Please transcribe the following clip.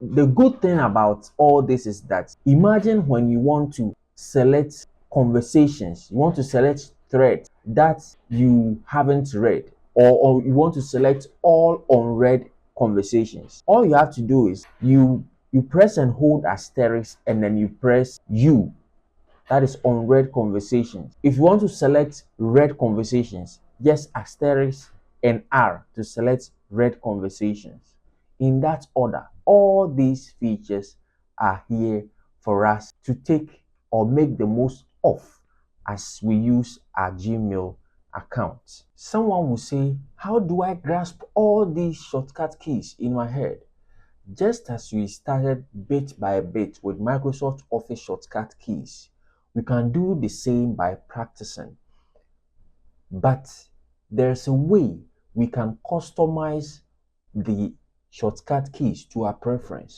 The good thing about all this is that imagine when you want to select conversations, you want to select threads that you haven't read, or you want to select all unread conversations. All you have to do is you press and hold asterisk and then you press U, that is unread conversations. If you want to select read conversations, just asterisk and R to select read conversations. In that order, all these features are here for us to take or make the most of as we use our Gmail account. Someone will say, how do I grasp all these shortcut keys in my head? Just as we started bit by bit with Microsoft Office shortcut keys, we can do the same by practicing. But there's a way we can customize the shortcut keys to our preference.